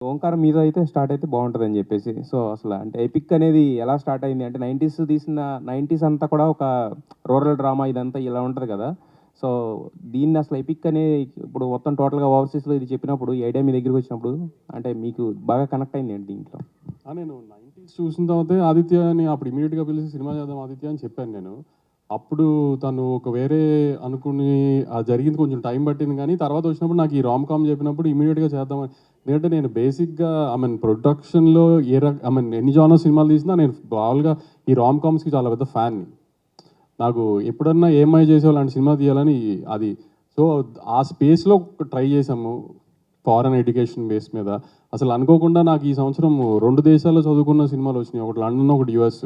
ఓంకారం మీద అయితే స్టార్ట్ అయితే బాగుంటుందని చెప్పేసి. సో, అసల అంటే ఎపిక్ అనేది ఎలా స్టార్ట్ అయింది అంటే 90స్ తీసిన 90స్ అంతా కూడా ఒక రూరల్ డ్రామా ఇదంతా ఇలా ఉంటది కదా! సో, దీన్ని అసలు ఎపిక్ అనే ఇప్పుడు మొత్తం టోటల్‌గా ఓవర్‌సీస్‌లో ఇది చెప్పినప్పుడు ఈ ఐడియా మీ దగ్గరికొచ్చినప్పుడు అంటే మీకు బాగా కనెక్ట్ అయింది ఏంటి దీంట్లో? నేను 90స్ చూసిన తర్వాతే ఆదిత్యని అప్పుడు ఇమ్మీడియేట్‌గా పిలిచి సినిమా చేద్దాం ఆదిత్య అని చెప్పాను నేను. అప్పుడు తను ఒక వేరే అనుకుని జరిగింది కొంచెం టైం పట్టింది గానీ, తర్వాత వచ్చినప్పుడు నాకు ఈ రామ్ కామ్ చెప్పినప్పుడు ఇమ్మీడియేట్‌గా చేద్దామని. ఎందుకంటే నేను బేసిక్‌గా ప్రొడక్షన్‌లో ఎన్ని జానర్ సినిమాలు తీసినా నేను మామూలుగా ఈ రామ్ కామ్స్‌కి చాలా పెద్ద ఫ్యాన్‌ని. నాకు ఎప్పుడన్నా ఏఎంఐ చేసే అలాంటి సినిమా తీయాలని అది. సో, ఆ స్పేస్‌లో ట్రై చేశాము. ఫారెన్ ఎడ్యుకేషన్ బేస్ మీద. అసలు అనుకోకుండా నాకు ఈ సంవత్సరం 2 దేశాల్లో చదువుకున్న సినిమాలొచ్చినాయి. ఒకటి లండన్, ఒకటి యూఎస్.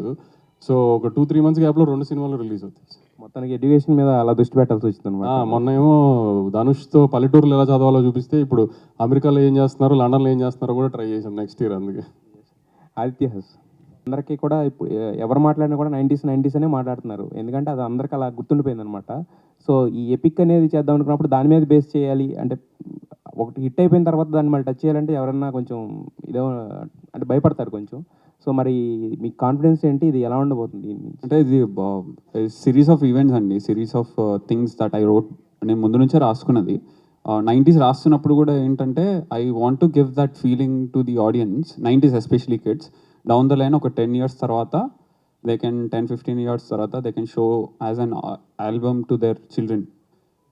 సో, ఒక 2, 3 మంత్స్ గ్యాప్‌లో 2 సినిమాలు రిలీజ్ అవుతాయి. మొత్తానికి ఎడ్యుకేషన్ మీద అలా దృష్టి పెట్టాల్సొచ్చిందనమాట. మొన్నేమో ధనుష్‌తో పల్లెటూరులో ఎలా చదవాలో చూపిస్తే, ఇప్పుడు అమెరికాలో ఏం చేస్తున్నారో, లండన్‌లో ఏం చేస్తున్నారో కూడా ట్రై చేశాం నెక్స్ట్ ఇయర్ అందుకే. ఆదిత్య హస్. అందరికీ కూడా ఇప్పుడు ఎవరు మాట్లాడినా కూడా 90స్ అనే మాట్లాడుతున్నారు. ఎందుకంటే అది అందరికి అలా గుర్తుండిపోయిందనమాట. సో, ఈ ఎపిక్ అనేది చేద్దాం అనుకున్నప్పుడు దాని మీద బేస్ చేయాలి అంటే ఒకటి హిట్ అయిపోయిన తర్వాత దాన్ని మళ్ళీ టచ్ చేయాలంటే ఎవరన్నా కొంచెం ఇదో అంటే భయపడతారు కొంచెం. సో, మరి మీ కాన్ఫిడెన్స్ ఏంటి? ఇది ఎలా ఉండబోతుంది దీని నుంచి? అంటే ఇది సిరీస్ ఆఫ్ ఈవెంట్స్ అండి. Series of things that I wrote. నేను ముందు నుంచే రాసుకున్నది. 90స్ రాస్తున్నప్పుడు కూడా ఏంటంటే I want to give that feeling to the audience. 90స్ especially kids down the line ఒక 10 ఇయర్స్ తర్వాత దే కెన్ 10-15 ఇయర్స్ తర్వాత they can show as an album to their children.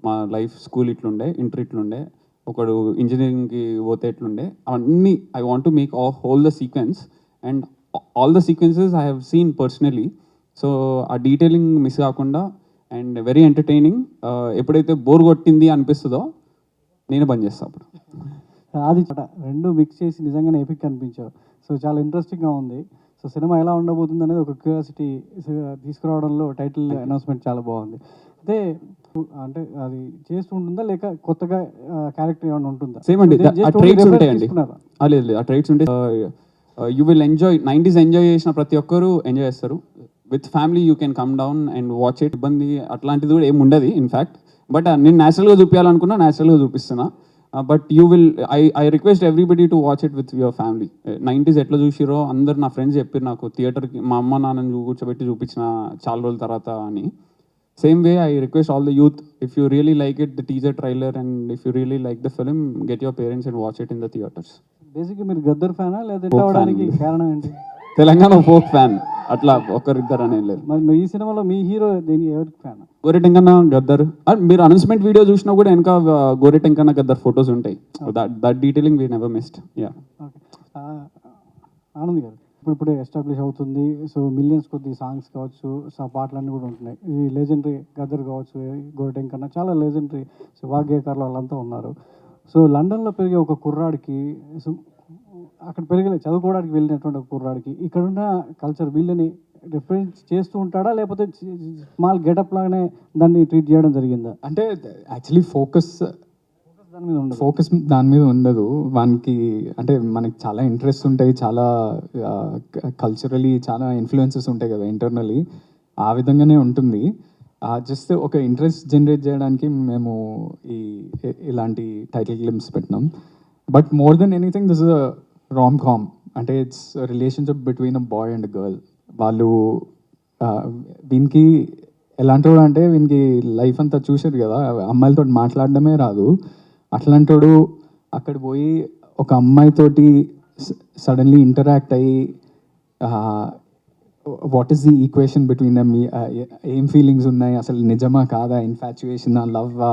మా లైఫ్ స్కూల్ ఇట్లుండే, ఇంటర్ ఇట్లుండే, ఒకడు ఇంజనీరింగ్కి పోతే ఎట్లుండే, అవన్నీ I want to make whole the sequence. And all the sequences I have seen personally. So ఆ డీటెయిలింగ్ మిస్ కాకుండా అండ్ వెరీ ఎంటర్టైనింగ్. ఎప్పుడైతే బోర్ కొట్టింది అనిపిస్తుందో నేను బంద్ చేస్తాను అప్పుడు. అది రెండు మిక్స్ చేసి నిజంగానే ఎపిక్ అనిపించావు. సో చాలా ఇంట్రెస్టింగ్గా ఉంది. సో సినిమా ఎలా ఉండబోతుంది అనేది ఒక క్యూరియాసిటీ తీసుకురావడంలో టైటిల్ అనౌన్స్మెంట్ చాలా బాగుంది. అయితే అంటే అది చేస్తూ ఉంటుందా లేక కొత్తగా క్యారెక్టర్ ఏమైనా ఉంటుందా? సేమ్ అండి, ఆ ట్రైట్స్ ఉంటాయండి. లేదు లేదు, ఆ ట్రైట్స్ ఉంటాయి. You will enjoy. 90s enjoy చేసిన ప్రతి ఒక్కరు ఎంజాయ్ చేస్తారు. With family you can come down and watch it. ఇబ్బంది అట్లాంటిది కూడా ఏమి ఉండదు ఇన్ఫ్యాక్ట్. బట్ నేను న్యాచురల్గా చూపించాలనుకున్నా న్యాచురల్గా చూపిస్తున్నా. But you will I request everybody to watch it with your family. 90s ఎట్లా చూసిరో అందరు నా ఫ్రెండ్స్ చెప్పారు నాకు, థియేటర్కి మా అమ్మ నాన్నని కూర్చోబెట్టి చూపించిన చాలా రోజుల తర్వాత అని. Same way I request all the youth, if you really like it the teaser trailer and if you really like the film, get your parents and watch it in the theatres. బేసిక్గా మీరు గద్దర్ ఫ్యానా లేదా ఎట్లా అవడానికి కారణం ఏంటి? Telangana folk fan, అట్లా ఒకరిద్దరు అనేది లేదు. మరి ఈ సినిమాలో మీ హీరో దేని ఎవరికి ఫ్యాన్? గోరెటెంకన్న గద్దర్. మీరు అనౌన్స్మెంట్ వీడియో చూసినా కూడా వెనక గోరెటెంకన్న గద్దర్ ఫొటోస్ ఉంటాయి. That detailing we never missed. Yeah. Okay, Anand గారు ఇప్పుడు ఎస్టాబ్లిష్ అవుతుంది. సో మిలియన్స్ కొద్ది సాంగ్స్ కావచ్చు, సో పాటలన్నీ కూడా ఉంటున్నాయి. ఈ లెజెండరీ గద్దర్ కావచ్చు, గోరెటెం కన్నా చాలా లెజెండరీ సో వాగ్గేయకారులు వాళ్ళంతా ఉన్నారు. సో లండన్లో పెరిగే ఒక కుర్రాడికి, సో అక్కడ చదువుకోవడానికి వెళ్ళినటువంటి ఒక కుర్రాడికి ఇక్కడున్న కల్చర్ వీళ్ళని రిఫరెన్స్ చేస్తూ ఉంటాడా లేకపోతే స్మాల్ గెటప్ లాగానే దాన్ని ట్రీట్ చేయడం జరిగిందా? అంటే యాక్చువల్లీ ఫోకస్ దాని మీద ఉండదు వానికి. అంటే మనకి చాలా ఇంట్రెస్ట్ ఉంటాయి, చాలా కల్చరలీ చాలా ఇన్ఫ్లుయెన్సెస్ ఉంటాయి కదా ఇంటర్నలీ, ఆ విధంగానే ఉంటుంది. జస్ట్ ఒక ఇంట్రెస్ట్ జనరేట్ చేయడానికి మేము ఇలాంటి టైటిల్ క్లిప్స్ పెట్టినాం. But more than anything this is a rom com. అంటే it's relationship between a boy and girl. వాళ్ళు వీనికి ఎలాంటోడు అంటే వీనికి లైఫ్ అంతా చూసారు కదా, అమ్మాయిలతో మాట్లాడడమే రాదు. అట్లాంటోడు అక్కడ పోయి ఒక అమ్మాయితోటి సడన్లీ ఇంటరాక్ట్ అయ్యి what is the equation between them, ఏం ఫీలింగ్స్ ఉన్నాయి, అసలు నిజమా కాదా, ఇన్ఫాచ్యుయేషనా, లవ్వా.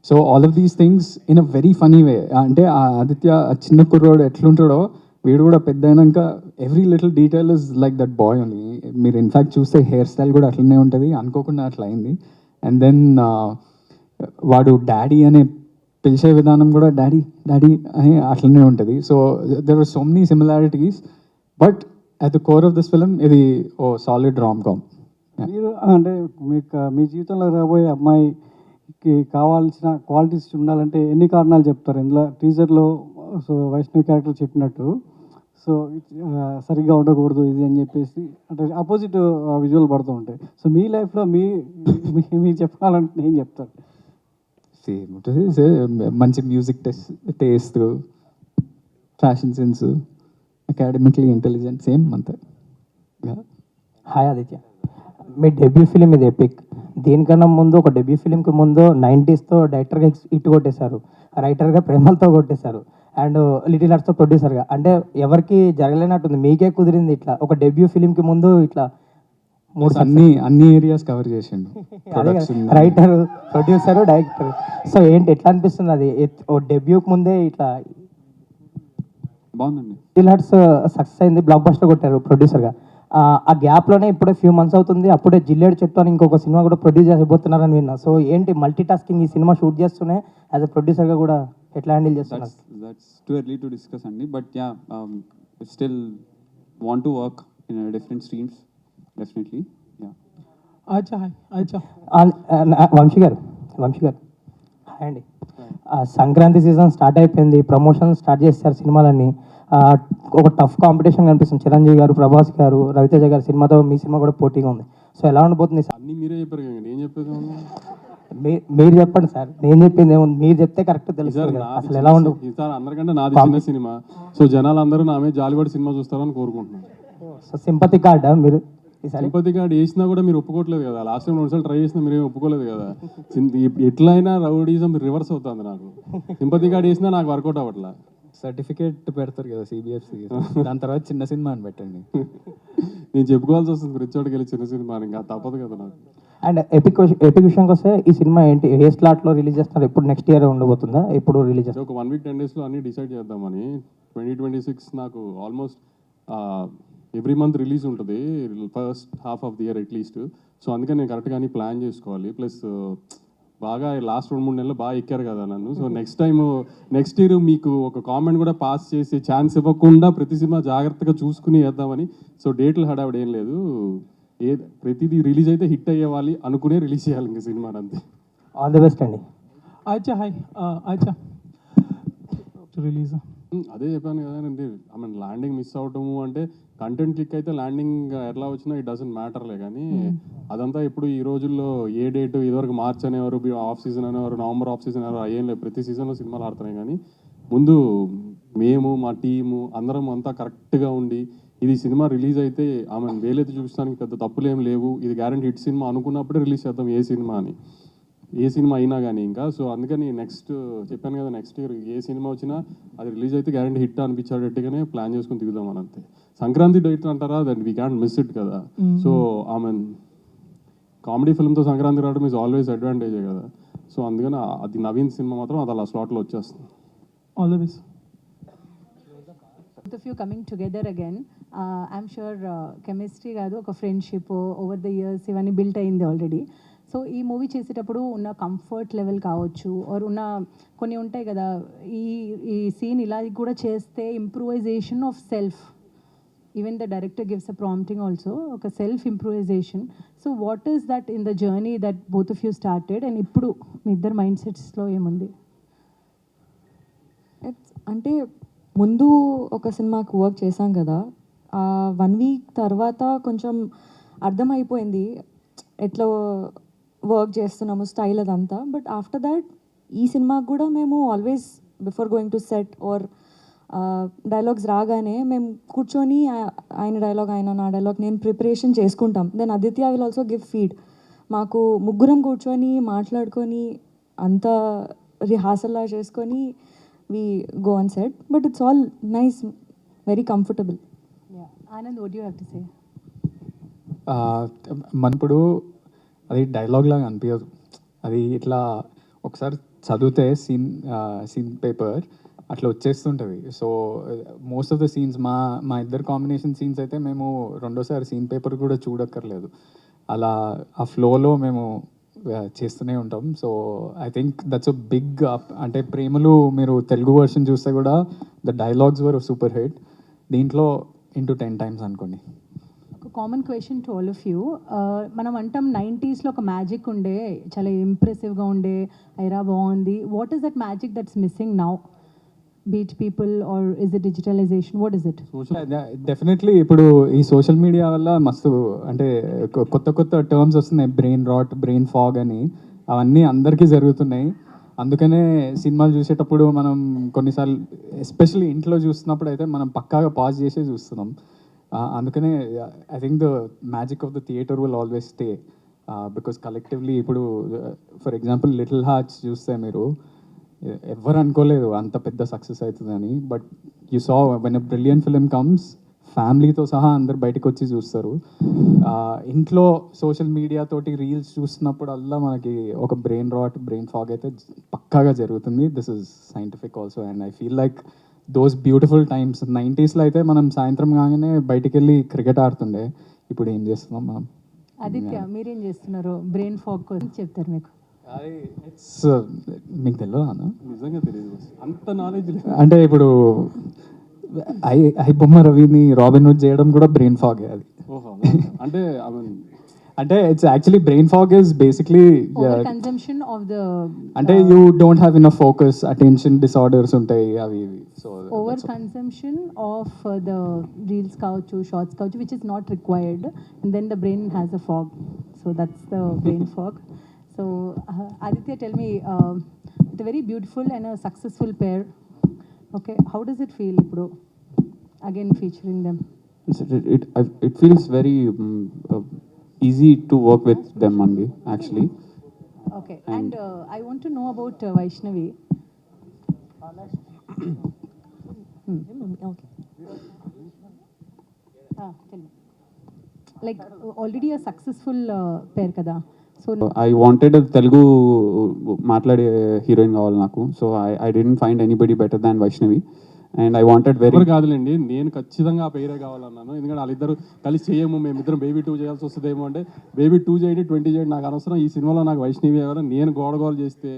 So all of these things in a very funny way. అంటే ఆ ఆదిత్య చిన్న కుర్రోడు ఎట్లుంటాడో వీడు కూడా పెద్ద అయినాక every little detail is like that boy only. మీరు ఇన్ఫ్యాక్ట్ చూస్తే హెయిర్ స్టైల్ కూడా అట్లనే ఉంటుంది, అనుకోకుండా అట్లా అయింది. అండ్ దెన్ వాడు డాడీ అనే పిలిచే విధానం కూడా డాడీ డాడీ అని అట్లనే ఉంటుంది. So there are so many similarities. But at the core of this film ఇది ఓ సాలిడ్ రామ్ కామ్. మీరు అంటే మీకు మీ జీవితంలో రాబోయే అమ్మాయికి కావాల్సిన క్వాలిటీస్ ఉండాలంటే ఎన్ని కారణాలు చెప్తారు? ఇందులో టీజర్లో సో వైష్ణవి క్యారెక్టర్ చెప్పినట్టు సో సరిగ్గా ఉండకూడదు ఇది అని చెప్పేసి అంటే ఆపోజిట్ విజువల్ పడుతూ ఉంటాయి. సో మీ లైఫ్లో మీరు చెప్పాలంటే ఏం చెప్తారు? సేమ్ ఉంటుంది, మంచి music taste, fashion sense, academically intelligent, same అంతే. హాయ్ ఆదిత్య, మీ డెబ్యూ ఫిలిం ఇది ఎపిక్. దీనికన్నా ముందు ఒక డెబ్యూ ఫిలింకి ముందు 90sతో డైరెక్టర్గా హిట్ కొట్టేశారు, రైటర్గా ప్రేమలతో కొట్టేశారు, అండ్ లిటిల్ ఆర్ట్స్తో ప్రొడ్యూసర్గా. అంటే ఎవరికి జరగలేనట్టుంది, మీకే కుదిరింది ఇట్లా ఒక డెబ్యూ ఫిలింకి ముందు ఇట్లా మూడు అన్ని ఏరియాస్ కవర్ చేసిండు. Writer, producer, director. సో ఏంటి, ఎట్లా అనిపిస్తుంది అది ఓ డెబ్యూకి ముందే ఇట్లా? బాగుందండి. లిటిల్ ఆర్ట్స్ సక్సెస్ అయింది, బ్లాక్ బస్టర్ కొట్టారు ప్రొడ్యూసర్గా. ఆ గ్యాప్లోనే ఇప్పుడే ఫ్యూ మంత్స్ అవుతుంది, అప్పుడే జిల్లేడు చెట్టు అని ఇంకొక సినిమా కూడా ప్రొడ్యూస్ చేయబోతున్నారని విన్నా. సో ఏంటి మల్టీ టాస్కింగ్, ఈ సినిమా షూట్ చేస్తూనే యాజ్ అ ప్రొడ్యూసర్గా కూడా ఎట్లా హ్యాండిల్ చేస్తున్నారు? That's too early to discuss అండి, but yeah still want to work in a different streams, definitely. Yeah. అచ్చా హాయ్, అచ్చా వంశీ గారు హాయ్ అండి. సంక్రాంతి సీజన్ స్టార్ట్ అయిపోయింది, ప్రమోషన్ స్టార్ట్ చేస్తారు సినిమాలన్నీ. ఒక టఫ్ కాంపిటీషన్ కనిపిస్తుంది, చిరంజీవి గారు, ప్రభాస్ గారు, రవితేజ గారు సినిమాతో మీ సినిమా కూడా పోటీగా ఉంది. సో ఎలా ఉండబోతుంది? అన్నీ మీరే చెప్పారు కదా, నేను చెప్పేది ఏమన్నా? మీరు చెప్పండి సార్, నేను చెప్పింది ఏముంది, మీరు చెప్తే కరెక్ట్ తెలుస్తుంది కదా. అసలు ఎలా ఉండు ఈసారి అందరికంటే నాది చిన్న సినిమా, సో జనాలు అందరూ నా మీద జాలిపడి సినిమా చూస్తారని కోరుకుంటున్నాను. సో సింపతి కార్డా మీరు ఈసారి? సింపతి కార్డ్ వేసినా కూడా మీరు ఒప్పుకోవట్లేదు కదా. లాస్ట్ టైం 2 సార్లు ట్రై చేసినా మీరేం ఒప్పుకోలేదు కదా. ఎట్లయినా రౌడీజం రివర్స్ అవుతుంది నాకు. సింపతి కార్డ్ వేసినా నాకు వర్కౌట్ అవ్వట్లా. సర్టిఫికేట్ పెడతారు కదా CBFC, దాని తర్వాత చిన్న సినిమా అని పెట్టండి. నేను చెప్పుకోవాల్సి వస్తుంది రిచోడ్కి వెళ్ళి చిన్న సినిమా అని, ఇంకా తప్పదు కదా నాకు. అండ్ ఎపిక్ విషయానికి వస్తే ఈ సినిమా ఏంటి, ఏ స్లాట్లో రిలీజ్ చేస్తున్నారు? ఎప్పుడు నెక్స్ట్ ఇయర్ ఉండబోతుందా, ఎప్పుడు రిలీజ్ చేస్తారు? ఒక 1 వీక్ 10 డేస్లో అన్ని డిసైడ్ చేద్దామని. 2026 నాకు ఆల్మోస్ట్ ఎవ్రీ మంత్ రిలీజ్ ఉంటుంది, first half of the year at least. So అందుకని నేను కరెక్ట్గా అన్ని ప్లాన్ చేసుకోవాలి. ప్లస్ బాగా లాస్ట్ 2-3 నెలలు బాగా ఎక్కారు కదా నన్ను. సో నెక్స్ట్ ఇయర్ మీకు ఒక కామెంట్ కూడా పాస్ చేసి ఛాన్స్ ఇవ్వకుండా ప్రతి సినిమా జాగ్రత్తగా చూసుకుని వేద్దామని. సో డేట్లు హడావిడ ఏం లేదు, ప్రతిదీ రిలీజ్ అయితే హిట్ అయ్యేవాలి అనుకునే రిలీజ్ చేయాలి ఇంకా సినిమా అంతే. ఆల్ ది బెస్ట్ అండి. అచ్చా హాయ్, అచ్చా రిలీజ్ అదే చెప్పాను కదండి, ల్యాండింగ్ మిస్ అవటము అంటే కంటెంట్ క్లిక్ అయితే ల్యాండింగ్ ఎట్లా వచ్చినా ఇట్ డజంట్ మ్యాటర్లే. కానీ అదంతా ఇప్పుడు ఈ రోజుల్లో ఏ డేట్ ఇదివరకు మార్చ్ అనేవారు, ఆఫ్ సీజన్ అనేవారు, నవంబర్ ఆఫ్ సీజన్ అనేవారు, అయ్యేం లేదు. ప్రతి సీజన్లో సినిమాలు ఆడుతున్నాయి. కానీ ముందు మేము మా టీము అందరం అంతా కరెక్ట్గా ఉండి ఇది సినిమా రిలీజ్ అయితే వేలైతే చూపించడానికి పెద్ద తప్పులేం లేవు, ఇది గ్యారంటీ హిట్ సినిమా అనుకున్నప్పుడే రిలీజ్ చేద్దాం ఏ సినిమా అని, ఏ సినిమా అయినా కానీ ఇంకా. సో అందుకని నెక్స్ట్ చెప్పాను కదా, నెక్స్ట్ ఇయర్ ఏ సినిమా వచ్చినా అది రిలీజ్ అయితే గ్యారంటీ హిట్ అనిపించేటట్టుగానే ప్లాన్ చేసుకుని దిగుదాం అని అంతే. సంక్రాంతి డేట్ అంటారా, that we can't miss it కదా. సో కామెడీ ఫిల్మ్తో సంక్రాంతి రావడం ఈజ్ ఆల్వేస్ అడ్వాంటేజే కదా. సో అందుకని అది నవీన్ సినిమా మాత్రం అది అలా స్లాట్లో వచ్చేస్తుంది. All the best. Both of you coming together again, I'm sure chemistry కాదు, ఒక ఫ్రెండ్షిప్ ఓవర్ ద ఇయర్స్ ఇవన్నీ బిల్ట్ అయింది ఆల్రెడీ. సో ఈ మూవీ చేసేటప్పుడు ఉన్న కంఫర్ట్ లెవెల్ కావచ్చు, ఆర్ ఉన్న కొన్ని ఉంటాయి కదా, ఈ సీన్ ఇలా కూడా చేస్తే improvisation of self, even the director gives a prompting also, ఒక self improvisation. So what is that in the journey that both of you started, and ఇప్పుడు మీ ఇద్దరు మైండ్ సెట్స్లో ఏముంది? అంటే ముందు ఒక సినిమాకి వర్క్ చేశాం కదా, 1 వీక్ తర్వాత కొంచెం అర్థమైపోయింది ఎట్లా వర్క్ చేస్తున్నాము, స్టైల్ అదంతా. బట్ ఆఫ్టర్ దాట్ ఈ సినిమాకి కూడా మేము always before going to set or dialogues రాగానే మేము కూర్చొని ఆయన డైలాగ్ ఆయన నా డైలాగ్ నేను ప్రిపరేషన్ చేసుకుంటాం. Then Aditya will also give feed. మాకు ముగ్గురం కూర్చొని మాట్లాడుకొని అంతా రిహార్సల్లా చేసుకొని we go on set, but it's all nice, very comfortable. Yeah. Anand, what do you have to say? మనప్పుడు అది డైలాగ్ లాగా అనిపించదు, అది ఇట్లా ఒకసారి చదివితే సీన్ పేపర్ అట్లా వచ్చేస్తుంటుంది. So most of the scenes మా ఇద్దరు కాంబినేషన్ సీన్స్ అయితే మేము రెండోసారి సీన్ పేపర్ కూడా చూడక్కర్లేదు, అలా ఆ ఫ్లోలో మేము చేస్తూనే ఉంటాం. So I think that's a big అంటే ప్రేమలు మీరు తెలుగు వర్షన్ చూస్తే కూడా the dialogues were super hit, దీంట్లో ఇంటూ 10 times అనుకోండి. ఒక common question to all of you, మనం అంటాం 90sలో ఒక మ్యాజిక్ ఉండే, చాలా ఇంప్రెసివ్గా ఉండే, ఐరా బాగుంది. What is that magic that's missing now? Beat people are is it digitalization, what is it? Definitely ఇప్పుడు ఈ సోషల్ మీడియా వల్ల మస్తు అంటే కొత్త టర్మ్స్ వస్తున్నాయి, బ్రెయిన్ రాట్, బ్రెయిన్ ఫాగ్ అని, అవన్నీ అందరికీ జరుగుతున్నాయి. అందుకనే సినిమాలు చూసేటప్పుడు మనం కొన్నిసార్లు ఎస్పెషల్లీ ఇంట్లో చూస్తున్నప్పుడు అయితే మనం పక్కాగా పాజ్ చేసే చూస్తున్నాం. అందుకనే I think the magic of the theatre will always stay because collectively ఇప్పుడు ఫర్ ఎగ్జాంపుల్ లిటిల్ హార్ట్స్ చూస్తే మీరు ఎవరు అనుకోలేదు అంత పెద్ద సక్సెస్ అవుతుందని. But you saw when a brilliant film comes ఫ్యామిలీతో సహా అందరు బయటకు వచ్చి చూస్తారు. ఇంట్లో సోషల్ మీడియా తోటి రీల్స్ చూస్తున్నప్పుడల్లా మనకి ఒక బ్రెయిన్ ఫాగ్ అయితే పక్కాగా జరుగుతుంది. This is scientific also and I feel like those beautiful times 90sలో అయితే మనం సాయంత్రం కాగానే బయటికి వెళ్ళి క్రికెట్ ఆడుతుండే. ఇప్పుడు ఏం చేస్తున్నాం మనం? ఆదిత్య మీరేం చేస్తున్నారు బ్రెయిన్ ఫాగ్ కోసం చెప్తారు మీకు? ఇట్స్ మీకు తెలియదు అన్న, నిజంగా తెలియదు, అంత నాలెడ్జ్ లేదు. అంటే ఇప్పుడు ఐ బొమ్మ రవిని రాబిన్ హుడ్ చేయడం కూడా బ్రెయిన్ ఫాగ్ అది. ఓహో, అంటే అంటే it's actually brain fog is basically over consumption of the అంటే you don't have enough focus, attention disorders ఉంటాయి అవి ఇవి. So over consumption of the reels కావచ్చు, షార్ట్స్ కావచ్చు, which is not required, and then the brain has a fog. So that's the brain fog. So Aditya, tell me, it's a very beautiful and a successful pair. Okay, how does it feel, bro, again featuring them? It feels very easy to work with them only, actually. Okay, and I want to know about Vaishnavi. Okay. Tell me. Like already a successful pair kada. So I wanted a Telugu మాట్లాడే heroine కావాలి నాకు. So I didn't find anybody better than Vaishnavi and I wanted very. ఎవరు కాదులేండి, నేను ఖచ్చితంగా ఆ పేరే కావాలన్నాను. ఎందుకంటే వాళ్ళిద్దరు కలిసి చేయము, మేమిద్దరం బేబీ 2 చేయాల్సి వస్తుందేమో అంటే బేబీ 2 చేయండి, 20 చేయండి, నాకు అనవసరం. ఈ సినిమాలో నాకు వైష్ణవి ఎవరు, నేను గోడగోలు చేస్తే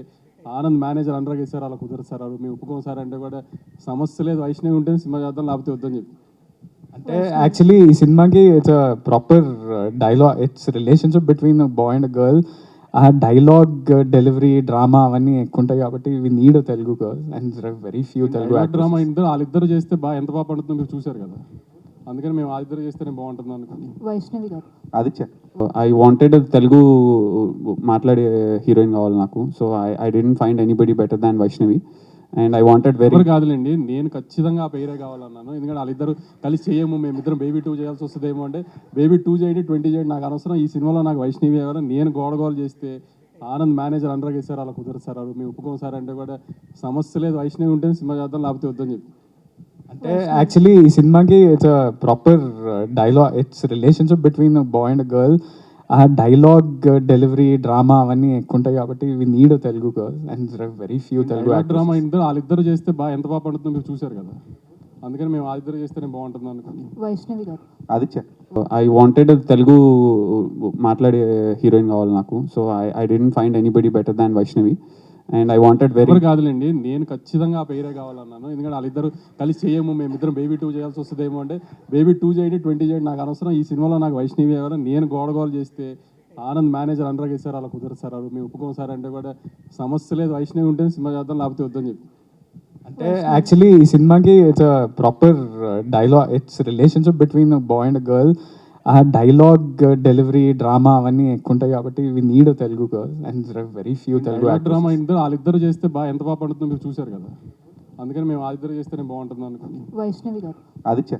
ఆనంద్ మేనేజర్ అండర్గా ఇస్తారు, అలా కుదరదు సార్, అవి మేము ఒప్పుకోం సార్ అంటే కూడా సమస్య లేదు, వైష్ణవి ఉంటే సినిమా చేద్దాం, లేకపోతే వద్దని చెప్పి. అంటే యాక్చువల్లీ ఈ సినిమాకి it's proper dialogue, it's relationship between boy and girl. ఆ డైలాగ్ డెలివరీ డ్రామా అవన్నీ ఎక్కువ ఉంటాయి కాబట్టి we need Telugu girl and very few Telugu drama ఇద్దరు వాళ్ళిద్దరు చేస్తే బాగా ఎంత బాగా పడుతుందో మీరు చూశారు కదా, అందుకని మేము వాళ్ళిద్దరు చేస్తేనే బాగుంటుంది అనుకుని. Vaishnavi garu. Aditya I wanted Telugu మాట్లాడే హీరోయిన్ కావాలి నాకు. So I didn't find anybody better than Vaishnavi and I wanted very. ఎవరు కాదులేండి, నేను ఖచ్చితంగా ఆ పేరే కావాలన్నాను. ఎందుకంటే వాళ్ళిద్దరు కలిసి చేయము, మేమిద్దరం బేబీ 2 చేయాల్సి వస్తుందేమో అంటే బేబీ 2 చేయండి, 20 చేయండి, నాకు అనవసరం. ఈ సినిమాలో నాకు వైష్ణవి ఎవరు, నేను గోడగోలు చేస్తే ఆనంద్ మేనేజర్ అండర్గా ఇస్తారు, అలా కుదరదు సార్, అవి మేము ఒప్పుకోం సార్ అంటే కూడా సమస్య లేదు, వైష్ణవి ఉంటే సినిమా చేద్దాం, లేకపోతే వద్దని చెప్పి. అంటే యాక్చువల్లీ ఈ సినిమాకి it's proper dialogue, it's relationship between boy and girl. ఆ డైలాగ్ డెలివరీ డ్రామా అవన్నీ ఎక్కువ ఉంటాయి కాబట్టి we need Telugu girl and very few Telugu drama ఇద్దరు వాళ్ళిద్దరు చేస్తే బాగా ఎంత బాగా పడుతుందో మీరు చూశారు కదా, అందుకని మేము వాళ్ళిద్దరు చేస్తేనే బాగుంటుంది అనుకుని. Vaishnavi garu. Aditya I wanted Telugu మాట్లాడే హీరోయిన్ కావాలి నాకు. So I didn't find anybody better than Vaishnavi and I wanted very. ఎవరు కాదులేండి, నేను ఖచ్చితంగా ఆ పేరే కావాలన్నాను. ఎందుకంటే వాళ్ళిద్దరు కలిసి చేయము, మేమిద్దరం బేబీ 2 చేయాల్సి వస్తుందేమో అంటే బేబీ 2 చేయండి, 20 చేయండి, నాకు అనవసరం. ఈ సినిమాలో నాకు వైష్ణవి ఎవరు, నేను గోడగోలు చేస్తే ఆనంద్ మేనేజర్ అండర్గా ఇస్తారు, అలా కుదరదు సార్, అవి మేము ఒప్పుకోం సార్ అంటే కూడా సమస్య లేదు, వైష్ణవి ఉంటే సినిమా చేద్దాం, లేకపోతే వద్దని చెప్పి. అంటే యాక్చువల్లీ ఈ సినిమాకి it's proper dialogue, it's relationship between boy and girl. ఆ డైలాగ్ డెలివరీ డ్రామా అవన్నీ ఎక్కువ ఉంటాయి కాబట్టి we need Telugu girl and very few Telugu drama ఇద్దరు వాళ్ళిద్దరు చేస్తే బాగా ఎంత బాగా పడుతుందో మీరు చూశారు కదా, అందుకని మేము వాళ్ళిద్దరు చేస్తేనే బాగుంటుంది అనుకుని. Vaishnavi garu. ఆదిత్య